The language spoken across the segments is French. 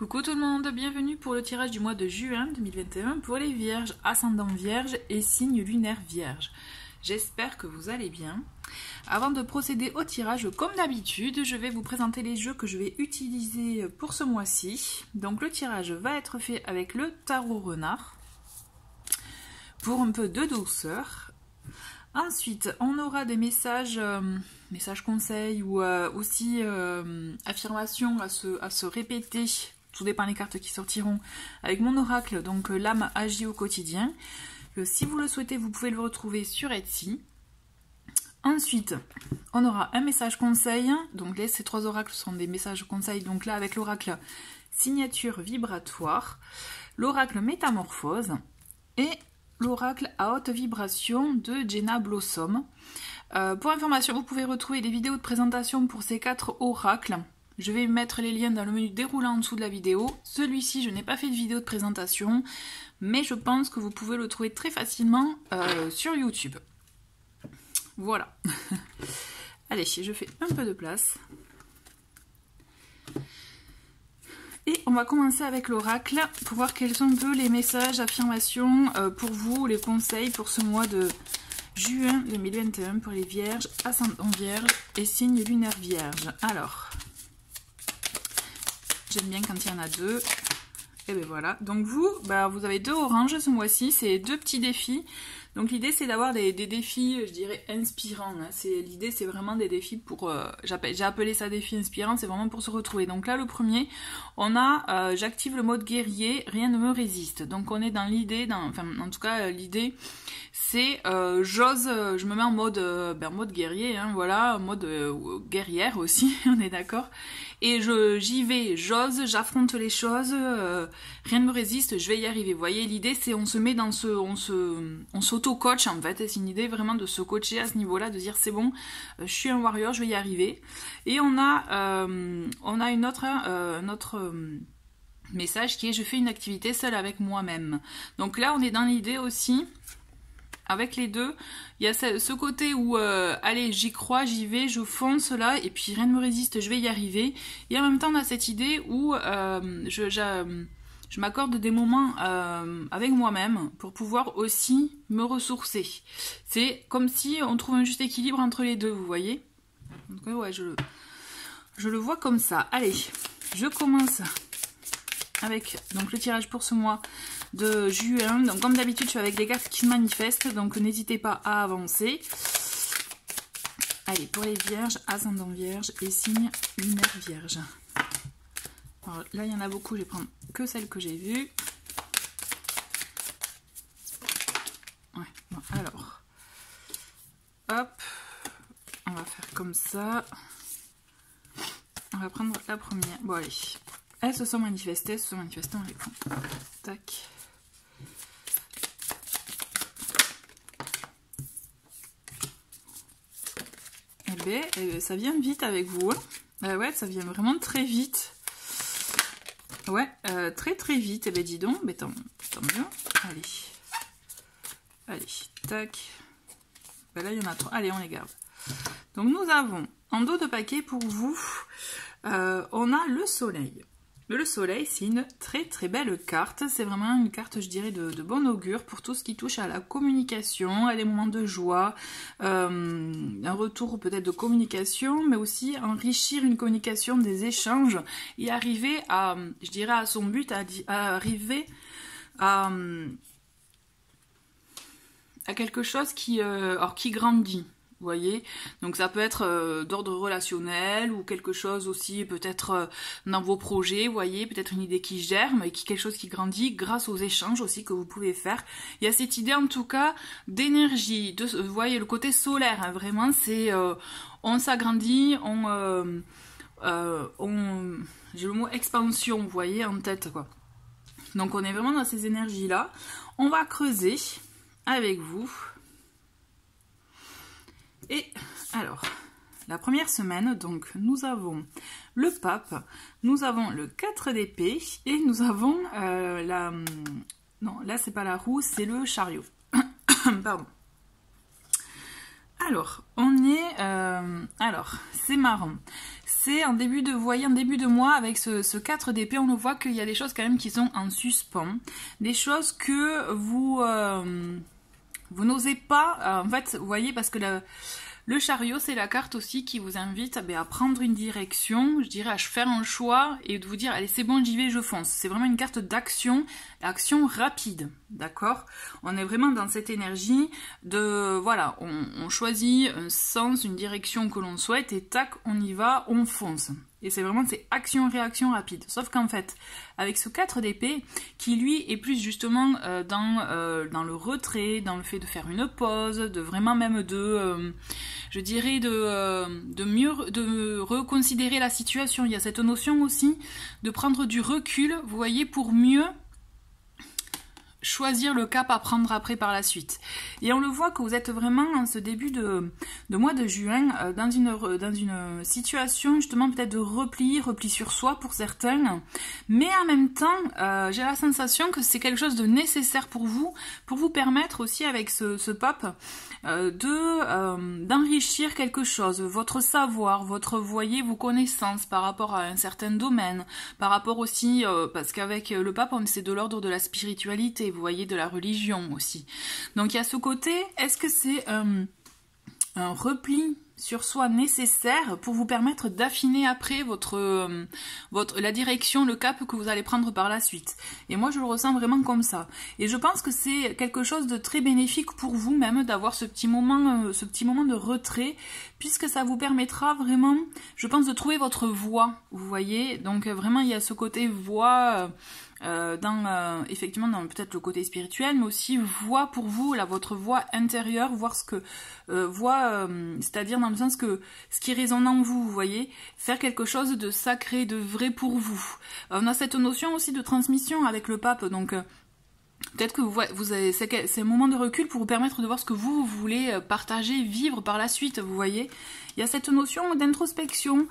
Coucou tout le monde, bienvenue pour le tirage du mois de juin 2021 pour les vierges, ascendant vierge et signe lunaire vierge. J'espère que vous allez bien. Avant de procéder au tirage, comme d'habitude, je vais vous présenter les jeux que je vais utiliser pour ce mois-ci. Donc le tirage va être fait avec le tarot renard pour un peu de douceur. Ensuite, on aura des messages conseils ou aussi affirmations à se répéter. Tout dépend des cartes qui sortiront avec mon oracle, donc l'âme agit au quotidien. Si vous le souhaitez, vous pouvez le retrouver sur Etsy. Ensuite, on aura un message conseil. Donc là, ces trois oracles sont des messages conseils. Donc là, avec l'oracle signature vibratoire, l'oracle métamorphose et l'oracle à haute vibration de Jenna Blossom. Pour information, vous pouvez retrouver des vidéos de présentation pour ces quatre oracles. Je vais mettre les liens dans le menu déroulant en dessous de la vidéo. Celui-ci, je n'ai pas fait de vidéo de présentation, mais je pense que vous pouvez le trouver très facilement sur YouTube. Voilà. Allez, je fais un peu de place. Et on va commencer avec l'oracle pour voir quels sont un peu les messages, affirmations pour vous, les conseils pour ce mois de juin 2021 pour les vierges, ascendant vierge et signe lunaire vierge. Alors, j'aime bien quand il y en a deux. Et bien voilà. Donc vous avez deux oranges ce mois-ci, c'est deux petits défis. Donc l'idée c'est d'avoir des défis, je dirais, inspirants. Hein. L'idée c'est vraiment des défis pour... j'ai appelé ça défi inspirant, c'est vraiment pour se retrouver. Donc là le premier, on a j'active le mode guerrier, rien ne me résiste. Donc on est dans l'idée, enfin en tout cas l'idée c'est j'ose, je me mets en mode guerrier, hein, voilà, en mode guerrière aussi, on est d'accord. Et j'y vais, j'ose, j'affronte les choses, rien ne me résiste, je vais y arriver. Vous voyez, l'idée c'est on se met dans ce... on s'auto-coach en fait, c'est une idée vraiment de se coacher à ce niveau-là, de dire c'est bon, je suis un warrior, je vais y arriver. Et on a une autre message qui est je fais une activité seule avec moi-même. Donc là on est dans l'idée aussi... Avec les deux, il y a ce côté où, allez, j'y crois, j'y vais, je fonce là, et puis rien ne me résiste, je vais y arriver. Et en même temps, on a cette idée où je m'accorde des moments avec moi-même pour pouvoir aussi me ressourcer. C'est comme si on trouve un juste équilibre entre les deux, vous voyez? Donc ouais, je le vois comme ça. Allez, je commence avec donc le tirage pour ce mois de juin. Donc comme d'habitude je suis avec les cartes qui se manifestent, donc n'hésitez pas à avancer. Allez, pour les vierges, ascendant vierge et signe lunaire vierge. Alors là il y en a beaucoup, je vais prendre que celles que j'ai vues. Ouais, bon, alors hop, on va faire comme ça. On va prendre la première. Bon allez, elles se sont manifestées, on les prend. Tac. Eh ben, ça vient vite avec vous. Hein. Ouais, ça vient vraiment très vite. Ouais, très très vite. Eh ben dis donc, mais tant mieux. Allez. Allez, tac. Ben là, il y en a trois. Allez, on les garde. Donc nous avons, en dos de paquet pour vous, on a le soleil. Le soleil, c'est une très très belle carte. C'est vraiment une carte, je dirais, de bon augure pour tout ce qui touche à la communication, à des moments de joie, un retour peut-être de communication, mais aussi enrichir une communication, des échanges et arriver à, je dirais, à son but, à arriver à quelque chose qui grandit. Vous voyez, donc ça peut être d'ordre relationnel ou quelque chose aussi peut-être dans vos projets, vous voyez, peut-être une idée qui germe et quelque chose qui grandit grâce aux échanges aussi que vous pouvez faire. Il y a cette idée en tout cas d'énergie, vous voyez le côté solaire, hein, vraiment c'est on s'agrandit, j'ai le mot expansion, vous voyez, en tête quoi. Donc on est vraiment dans ces énergies là. On va creuser avec vous. Et alors, la première semaine, donc nous avons le pape, nous avons le 4 d'épée et nous avons non, là c'est pas la roue, c'est le chariot. Pardon. Alors, on est... alors, c'est marrant. C'est en début de, vous voyez, en début de mois, avec ce 4 d'épée, on voit qu'il y a des choses quand même qui sont en suspens. Des choses que vous n'osez pas... en fait, vous voyez, parce que le chariot, c'est la carte aussi qui vous invite à prendre une direction, je dirais à faire un choix et de vous dire, allez, c'est bon, j'y vais, je fonce. C'est vraiment une carte d'action, action rapide, d'accord? On est vraiment dans cette énergie de, voilà, on choisit un sens, une direction que l'on souhaite et tac, on y va, on fonce. Et c'est vraiment c'est action-réaction rapide. Sauf qu'en fait, avec ce 4 d'épée, qui lui est plus justement dans le retrait, dans le fait de faire une pause, de vraiment même de, je dirais, de reconsidérer la situation. Il y a cette notion aussi de prendre du recul, vous voyez, pour mieux choisir le cap à prendre après par la suite. Et on le voit que vous êtes vraiment en ce début de mois de juin dans une situation justement peut-être de repli sur soi pour certains, mais en même temps j'ai la sensation que c'est quelque chose de nécessaire pour vous permettre aussi avec ce pape d'enrichir quelque chose, votre savoir, vos connaissances par rapport à un certain domaine, par rapport aussi, parce qu'avec le pape c'est de l'ordre de la spiritualité, vous voyez, de la religion aussi. Donc il y a ce côté, est-ce que c'est un repli sur soi nécessaire pour vous permettre d'affiner après la direction, le cap que vous allez prendre par la suite. Et moi je le ressens vraiment comme ça. Et je pense que c'est quelque chose de très bénéfique pour vous même d'avoir ce petit moment de retrait, puisque ça vous permettra vraiment, je pense, de trouver votre voie. Vous voyez, donc vraiment il y a ce côté voie effectivement dans peut-être le côté spirituel, mais aussi voix pour vous, là, votre voix intérieure, voir ce que c'est-à-dire dans le sens que ce qui résonne en vous, vous voyez, faire quelque chose de sacré, de vrai pour vous. On a cette notion aussi de transmission avec le pape, donc peut-être que vous avez c'est un moment de recul pour vous permettre de voir ce que vous voulez partager, vivre par la suite, vous voyez. Il y a cette notion d'introspection,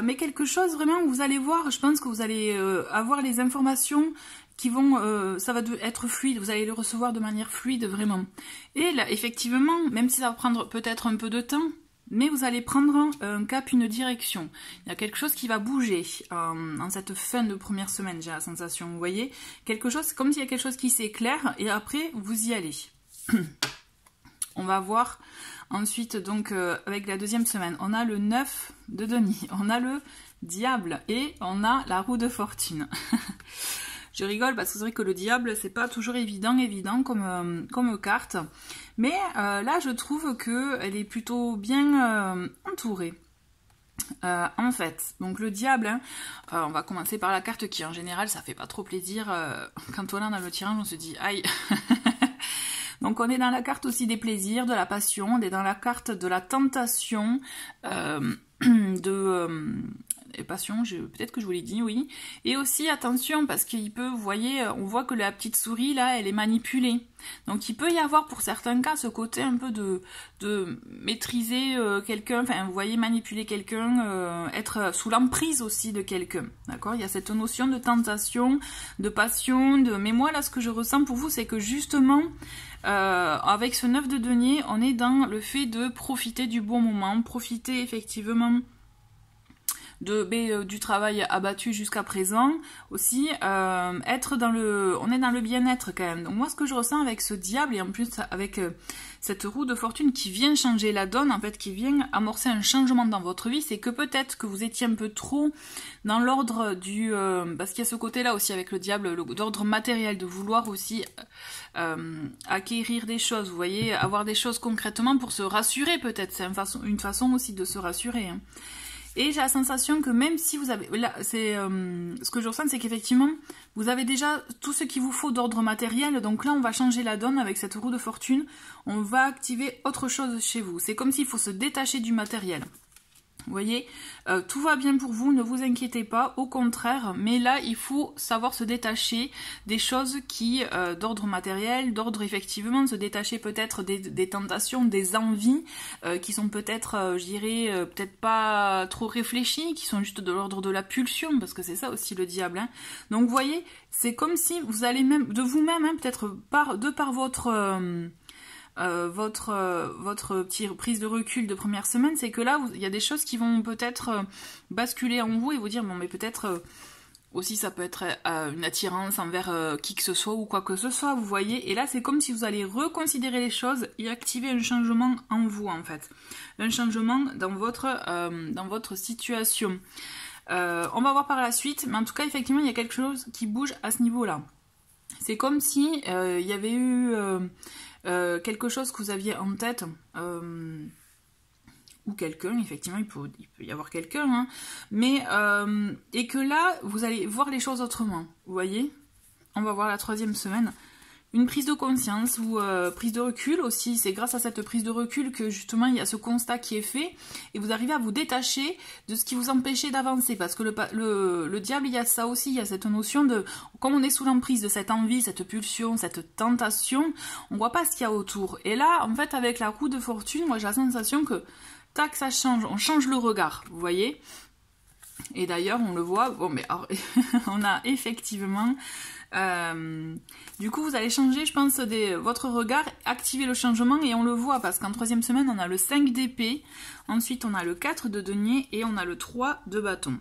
mais quelque chose vraiment où vous allez voir, je pense que vous allez avoir les informations qui vont, ça va être fluide, vous allez les recevoir de manière fluide vraiment. Et là, effectivement, même si ça va prendre peut-être un peu de temps, mais vous allez prendre un cap, une direction. Il y a quelque chose qui va bouger en cette fin de première semaine, j'ai la sensation, vous voyez. Quelque chose, c'est comme s'il y a quelque chose qui s'éclaire et après, vous y allez. On va voir ensuite, donc, avec la deuxième semaine, on a le 9 de denier, on a le diable et on a la roue de fortune. Je rigole parce que c'est vrai que le diable, c'est pas toujours évident comme carte. Mais là, je trouve qu'elle est plutôt bien entourée. En fait, donc le diable, hein, on va commencer par la carte qui, en général, ça fait pas trop plaisir. Quand on est dans le tirage, on se dit « aïe !» Donc on est dans la carte aussi des plaisirs, de la passion, on est dans la carte de la tentation, et passion, peut-être que je vous l'ai dit, oui. Et aussi, attention, parce qu'il peut, vous voyez, on voit que la petite souris, là, elle est manipulée. Donc il peut y avoir, pour certains cas, ce côté un peu de maîtriser quelqu'un, enfin, vous voyez, manipuler quelqu'un, être sous l'emprise aussi de quelqu'un, d'accord? Il y a cette notion de tentation, de passion, mais moi, là, ce que je ressens pour vous, c'est que justement, avec ce 9 de denier, on est dans le fait de profiter du bon moment, profiter effectivement du travail abattu jusqu'à présent, aussi être dans on est dans le bien-être quand même. Donc moi ce que je ressens avec ce diable et en plus avec cette roue de fortune qui vient changer la donne, en fait qui vient amorcer un changement dans votre vie, c'est que peut-être que vous étiez un peu trop dans l'ordre du... parce qu'il y a ce côté-là aussi avec le diable, d'ordre matériel, de vouloir aussi acquérir des choses, vous voyez, avoir des choses concrètement pour se rassurer peut-être, c'est une façon aussi de se rassurer, hein. Et j'ai la sensation que même si vous avez... Là, ce que je ressens, c'est qu'effectivement, vous avez déjà tout ce qu'il vous faut d'ordre matériel. Donc là, on va changer la donne avec cette roue de fortune. On va activer autre chose chez vous. C'est comme s'il faut se détacher du matériel. Vous voyez, tout va bien pour vous, ne vous inquiétez pas, au contraire, mais là, il faut savoir se détacher des choses qui, d'ordre matériel, d'ordre effectivement, se détacher peut-être des tentations, des envies, qui sont peut-être, je dirais, peut-être pas trop réfléchies, qui sont juste de l'ordre de la pulsion, parce que c'est ça aussi le diable, hein. Donc, vous voyez, c'est comme si vous allez même, de vous-même, hein, peut-être de par votre... votre petite prise de recul de première semaine, c'est que là, il y a des choses qui vont peut-être basculer en vous et vous dire, bon, mais peut-être aussi ça peut être une attirance envers qui que ce soit ou quoi que ce soit, vous voyez. Et là, c'est comme si vous allez reconsidérer les choses et activer un changement en vous, en fait. Un changement dans votre situation. On va voir par la suite, mais en tout cas, effectivement, il y a quelque chose qui bouge à ce niveau-là. C'est comme si il y avait eu quelque chose que vous aviez en tête, ou quelqu'un, effectivement, il peut y avoir quelqu'un, hein, mais et que là, vous allez voir les choses autrement, vous voyez. On va voir la 3e semaine. Une prise de conscience ou prise de recul aussi, c'est grâce à cette prise de recul que justement il y a ce constat qui est fait et vous arrivez à vous détacher de ce qui vous empêchait d'avancer, parce que le diable, il y a ça aussi, il y a cette notion de, comme on est sous l'emprise de cette envie, cette pulsion, cette tentation, on voit pas ce qu'il y a autour. Et là, en fait, avec la roue de fortune, moi j'ai la sensation que, tac, ça change, on change le regard, vous voyez. Et d'ailleurs, on le voit, bon, mais alors, on a effectivement... du coup, vous allez changer, je pense, votre regard, activer le changement, et on le voit, parce qu'en 3e semaine, on a le 5 d'épée, ensuite on a le 4 de denier, et on a le 3 de bâton.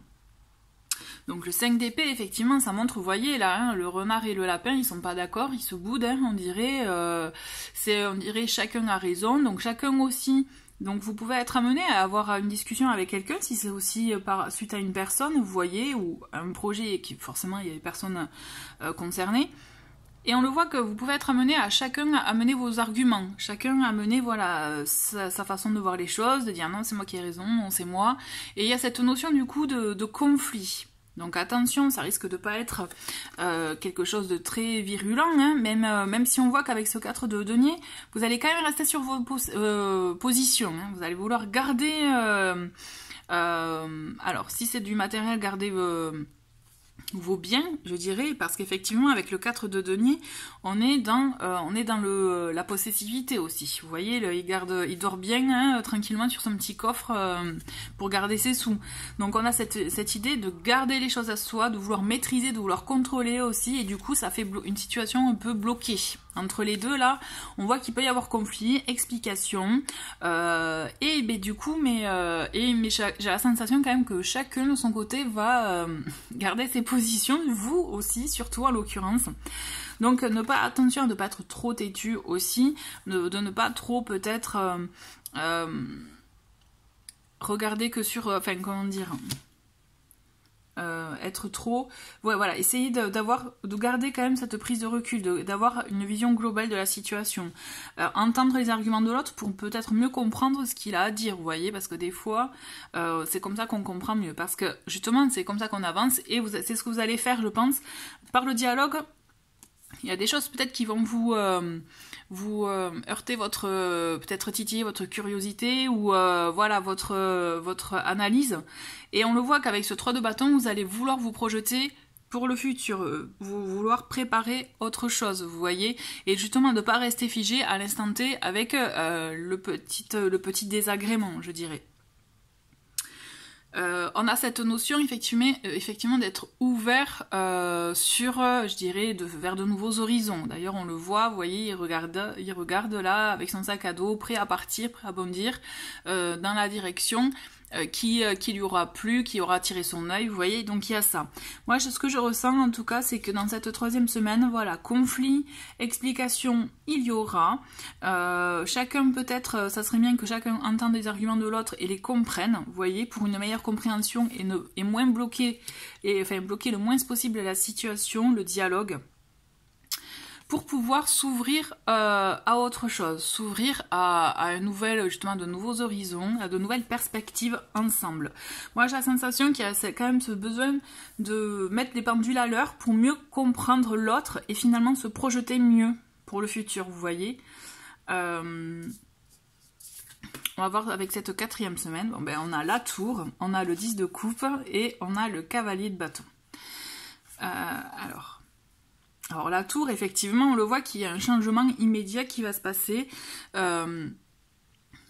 Donc le 5 d'épée, effectivement, ça montre, vous voyez, là, hein, le renard et le lapin, ils sont pas d'accord, ils se boudent, hein, on dirait, on dirait chacun a raison, donc chacun aussi... Donc vous pouvez être amené à avoir une discussion avec quelqu'un, si c'est aussi suite à une personne, vous voyez, ou un projet qui forcément il y a des personnes concernées. Et on le voit que vous pouvez être amené à chacun amener vos arguments, chacun amener voilà sa façon de voir les choses, de dire non c'est moi qui ai raison, non c'est moi. Et il y a cette notion du coup de conflit. Donc attention, ça risque de pas être quelque chose de très virulent, hein, même si on voit qu'avec ce 4 de denier, vous allez quand même rester sur vos positions. Hein, vous allez vouloir garder... alors, si c'est du matériel, gardez vos biens, je dirais, parce qu'effectivement, avec le 4 de denier, on est dans la possessivité aussi. Vous voyez, il dort bien, hein, tranquillement sur son petit coffre pour garder ses sous. Donc on a cette idée de garder les choses à soi, de vouloir maîtriser, de vouloir contrôler aussi, et du coup, ça fait une situation un peu bloquée. Entre les deux, là, on voit qu'il peut y avoir conflit, explication, et ben, du coup, j'ai la sensation quand même que chacun de son côté va garder ses positions, vous aussi, surtout en l'occurrence. Donc attention à ne pas être trop têtu aussi, de ne pas trop peut-être regarder que sur, enfin comment dire... être trop... Ouais, voilà, essayez de garder quand même cette prise de recul, d'avoir une vision globale de la situation. Entendre les arguments de l'autre pour peut-être mieux comprendre ce qu'il a à dire, vous voyez, parce que des fois, c'est comme ça qu'on comprend mieux. Parce que, justement, c'est comme ça qu'on avance, et c'est ce que vous allez faire, je pense, par le dialogue. Il y a des choses peut-être qui vont vous heurter peut-être titiller votre curiosité ou voilà votre analyse. Et on le voit qu'avec ce 3 de bâton, vous allez vouloir vous projeter pour le futur, vous vouloir préparer autre chose, vous voyez, et justement de ne pas rester figé à l'instant T avec le petit désagrément, je dirais. On a cette notion effectivement d'être ouvert je dirais, vers de nouveaux horizons. D'ailleurs, on le voit, vous voyez, il regarde là avec son sac à dos, prêt à partir, prêt à bondir dans la direction qui lui aura plu, qui aura attiré son œil, vous voyez, donc il y a ça. Moi, ce que je ressens en tout cas, c'est que dans cette 3e semaine, voilà, conflit, explication, il y aura. Chacun peut-être, ça serait bien que chacun entende les arguments de l'autre et les comprenne, vous voyez, pour une meilleure compréhension et moins bloquer le moins possible la situation, le dialogue, pour pouvoir s'ouvrir à autre chose, s'ouvrir à de nouveaux horizons, à de nouvelles perspectives ensemble. Moi, j'ai la sensation qu'il y a quand même ce besoin de mettre les pendules à l'heure pour mieux comprendre l'autre et finalement se projeter mieux pour le futur, vous voyez. On va voir avec cette 4e semaine, bon, ben, on a la tour, on a le 10 de coupe et on a le cavalier de bâton. Alors la tour, effectivement, on le voit qu'il y a un changement immédiat qui va se passer.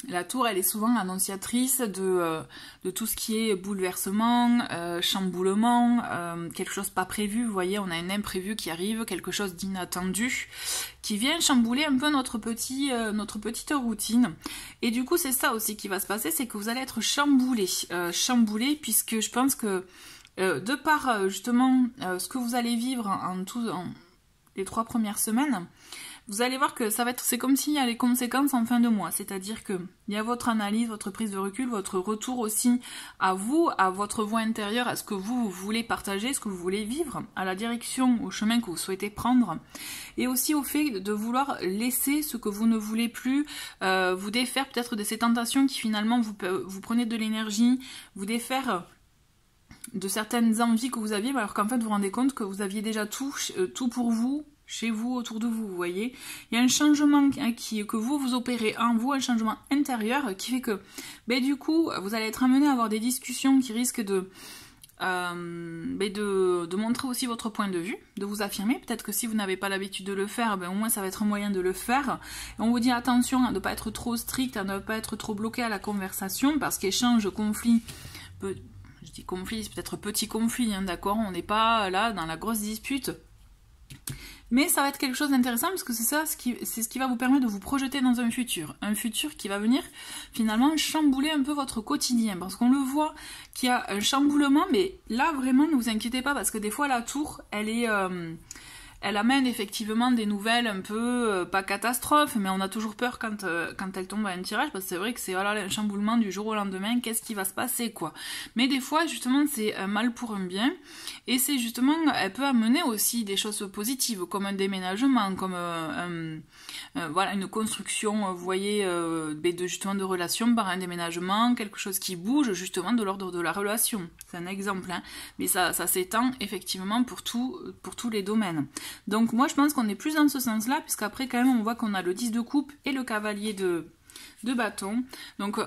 La tour, elle est souvent annonciatrice de tout ce qui est bouleversement, chamboulement, quelque chose pas prévu. Vous voyez, on a un imprévu qui arrive, quelque chose d'inattendu, qui vient chambouler un peu notre petite routine. Et du coup, c'est ça aussi qui va se passer, c'est que vous allez être chamboulé, puisque je pense que de par justement ce que vous allez vivre en les 3 premières semaines, vous allez voir que c'est comme s'il y a les conséquences en fin de mois, c'est-à-dire que il y a votre analyse, votre prise de recul, votre retour aussi à vous, à votre voix intérieure, à ce que vous voulez partager, ce que vous voulez vivre, à la direction, au chemin que vous souhaitez prendre, et aussi au fait de vouloir laisser ce que vous ne voulez plus, vous défaire peut-être de ces tentations qui finalement vous prenez de l'énergie, vous défaire de certaines envies que vous aviez, alors qu'en fait vous vous rendez compte que vous aviez déjà tout pour vous, chez vous, autour de vous, vous voyez. Il y a un changement que vous opérez en vous, un changement intérieur qui fait que, du coup, vous allez être amené à avoir des discussions qui risquent de montrer aussi votre point de vue, de vous affirmer. Peut-être que si vous n'avez pas l'habitude de le faire, au moins ça va être un moyen de le faire. Et on vous dit attention à ne pas être trop strict, à ne pas être trop bloqué à la conversation, parce qu'échange, conflit, je dis conflit, c'est peut-être petit conflit, hein, d'accord, on n'est pas là dans la grosse dispute. Mais ça va être quelque chose d'intéressant parce que c'est ce qui va vous permettre de vous projeter dans un futur qui va venir finalement chambouler un peu votre quotidien, parce qu'on le voit qu'il y a un chamboulement, mais là vraiment ne vous inquiétez pas, parce que des fois la tour, elle amène effectivement des nouvelles un peu, pas catastrophes, mais on a toujours peur quand elle tombe à un tirage, parce que c'est vrai que c'est un chamboulement du jour au lendemain, qu'est-ce qui va se passer, quoi. Mais des fois, justement, c'est un mal pour un bien, et c'est justement, elle peut amener aussi des choses positives, comme un déménagement, comme une construction, vous voyez, justement de relations par un déménagement, quelque chose qui bouge, justement, de l'ordre de la relation. C'est un exemple, hein. Mais ça s'étend effectivement pour tous les domaines. Donc moi je pense qu'on est plus dans ce sens-là, puisqu'après quand même on voit qu'on a le 10 de coupe et le cavalier de bâton. Donc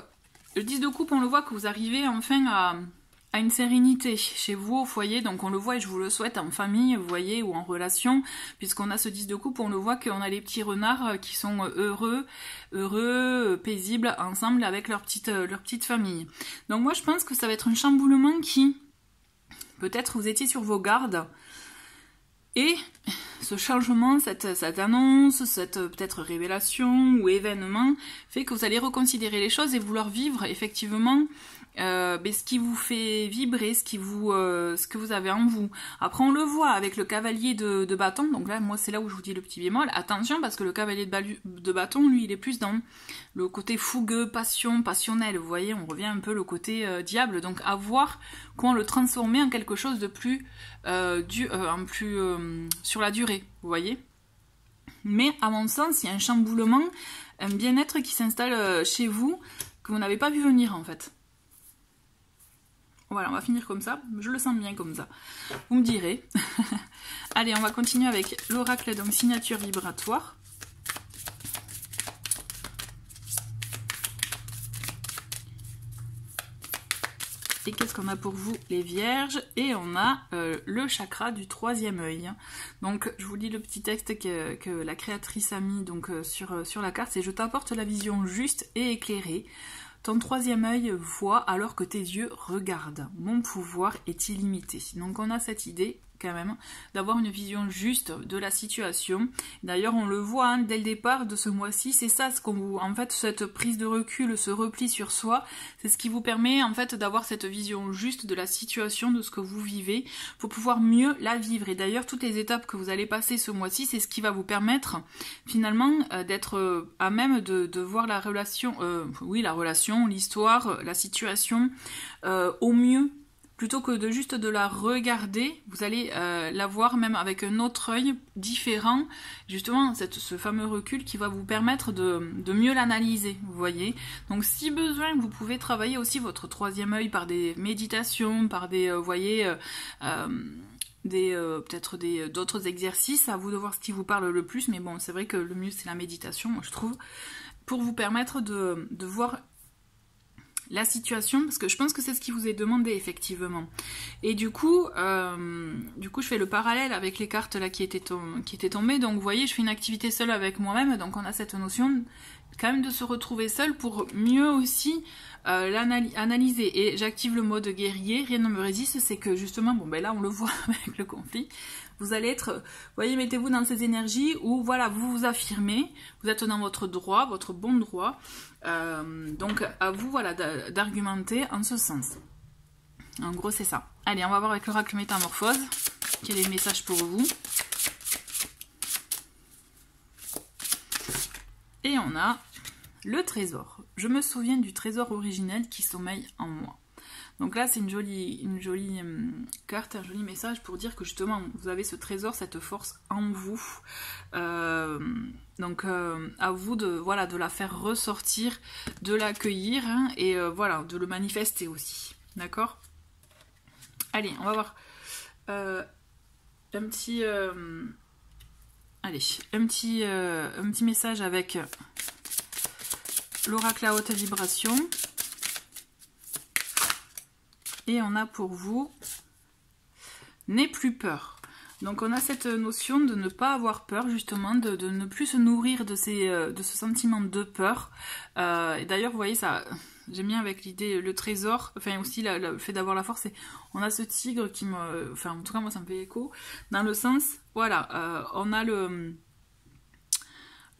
le 10 de coupe, on le voit que vous arrivez enfin à une sérénité chez vous au foyer, donc on le voit et je vous le souhaite en famille, vous voyez, ou en relation, puisqu'on a ce 10 de coupe, on le voit qu'on a les petits renards qui sont heureux, paisibles, ensemble avec leur petite famille. Donc moi je pense que ça va être un chamboulement qui, peut-être vous étiez sur vos gardes, et ce changement, cette annonce, cette peut-être révélation ou événement fait que vous allez reconsidérer les choses et vouloir vivre effectivement ce qui vous fait vibrer, ce que vous avez en vous. Après on le voit avec le cavalier de bâton, donc là moi c'est là où je vous dis le petit bémol, attention parce que le cavalier de bâton, lui il est plus dans le côté fougueux, passionnel, vous voyez, on revient un peu le côté diable, donc à voir comment le transformer en quelque chose de plus sur la durée, vous voyez. Mais à mon sens, il y a un chamboulement, un bien-être qui s'installe chez vous que vous n'avez pas vu venir en fait. Voilà, on va finir comme ça, je le sens bien comme ça. Vous me direz. Allez, on va continuer avec l'oracle, donc signature vibratoire. Et qu'est-ce qu'on a pour vous, les vierges? Et on a le chakra du 3e œil. Donc je vous lis le petit texte que la créatrice a mis donc, sur la carte, c'est « Je t'apporte la vision juste et éclairée. Ton 3e œil voit alors que tes yeux regardent. Mon pouvoir est illimité. » Donc on a cette idée quand même d'avoir une vision juste de la situation. D'ailleurs on le voit hein, dès le départ de ce mois-ci, c'est ça ce qu'on vous, en fait cette prise de recul, ce repli sur soi, c'est ce qui vous permet en fait d'avoir cette vision juste de la situation, de ce que vous vivez, pour pouvoir mieux la vivre. Et d'ailleurs toutes les étapes que vous allez passer ce mois-ci, c'est ce qui va vous permettre finalement d'être à même de voir la relation, l'histoire, la situation au mieux. Plutôt que de juste de la regarder, vous allez la voir même avec un autre œil différent, justement ce fameux recul qui va vous permettre de mieux l'analyser, vous voyez. Donc si besoin, vous pouvez travailler aussi votre 3e œil par des méditations, par des, peut-être d'autres exercices, à vous de voir ce qui vous parle le plus, mais bon, c'est vrai que le mieux c'est la méditation, moi je trouve, pour vous permettre de voir la situation, parce que je pense que c'est ce qui vous est demandé effectivement. Et du coup coup, je fais le parallèle avec les cartes là qui étaient tombées. Donc, vous voyez, je fais une activité seule avec moi-même. Donc, on a cette notion quand même de se retrouver seul pour mieux aussi analyser. Et j'active le mode guerrier. Rien ne me résiste. C'est que justement, bon, ben là, on le voit avec le conflit. Vous allez être, vous voyez, mettez-vous dans ces énergies où, voilà, vous vous affirmez. Vous êtes dans votre droit, votre bon droit. Donc, à vous, voilà, d'argumenter en ce sens. En gros, c'est ça. Allez, on va voir avec l'oracle métamorphose. Quel est le message pour vous? Et on a le trésor. Je me souviens du trésor originel qui sommeille en moi. Donc là, c'est une jolie carte, un joli message pour dire que justement, vous avez ce trésor, cette force en vous. Donc, à vous de, voilà, de la faire ressortir, de l'accueillir hein, et voilà, de le manifester aussi. D'accord? Allez, on va voir un petit message avec l'oracle à haute vibration. Et on a pour vous, n'aie plus peur. Donc on a cette notion de ne pas avoir peur, justement, de ne plus se nourrir de ce sentiment de peur. Et d'ailleurs, vous voyez, ça, j'aime bien avec l'idée, le trésor, enfin aussi le fait d'avoir la force, on a ce tigre qui me... Enfin, en tout cas, moi, ça me fait écho, dans le sens, voilà, on a le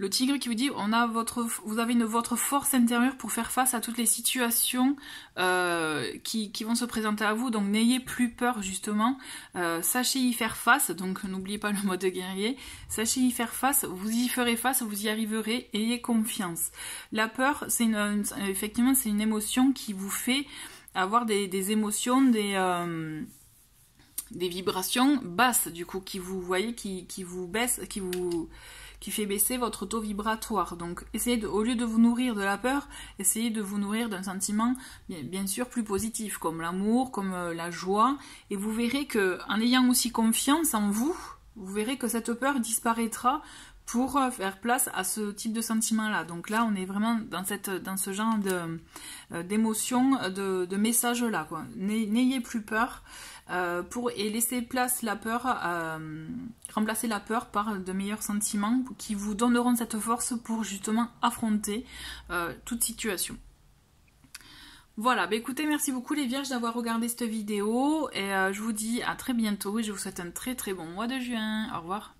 tigre qui vous dit, vous avez votre force intérieure pour faire face à toutes les situations qui vont se présenter à vous. Donc n'ayez plus peur justement. Sachez y faire face. Donc n'oubliez pas le mode guerrier. Sachez y faire face. Vous y ferez face. Vous y arriverez. Ayez confiance. La peur, effectivement, c'est une émotion qui vous fait avoir des émotions, des vibrations basses du coup, qui vous voyez, qui vous baissent, qui fait baisser votre taux vibratoire. Donc essayez au lieu de vous nourrir de la peur, essayez de vous nourrir d'un sentiment bien sûr plus positif, comme l'amour, comme la joie, et vous verrez que en ayant aussi confiance en vous, vous verrez que cette peur disparaîtra pour faire place à ce type de sentiment-là. Donc là, on est vraiment dans ce genre d'émotion, de message-là, quoi. N'ayez plus peur. Et laisser place la peur, remplacer la peur par de meilleurs sentiments qui vous donneront cette force pour justement affronter toute situation. Voilà, bah écoutez, merci beaucoup les vierges d'avoir regardé cette vidéo et je vous dis à très bientôt et je vous souhaite un très très bon mois de juin. Au revoir.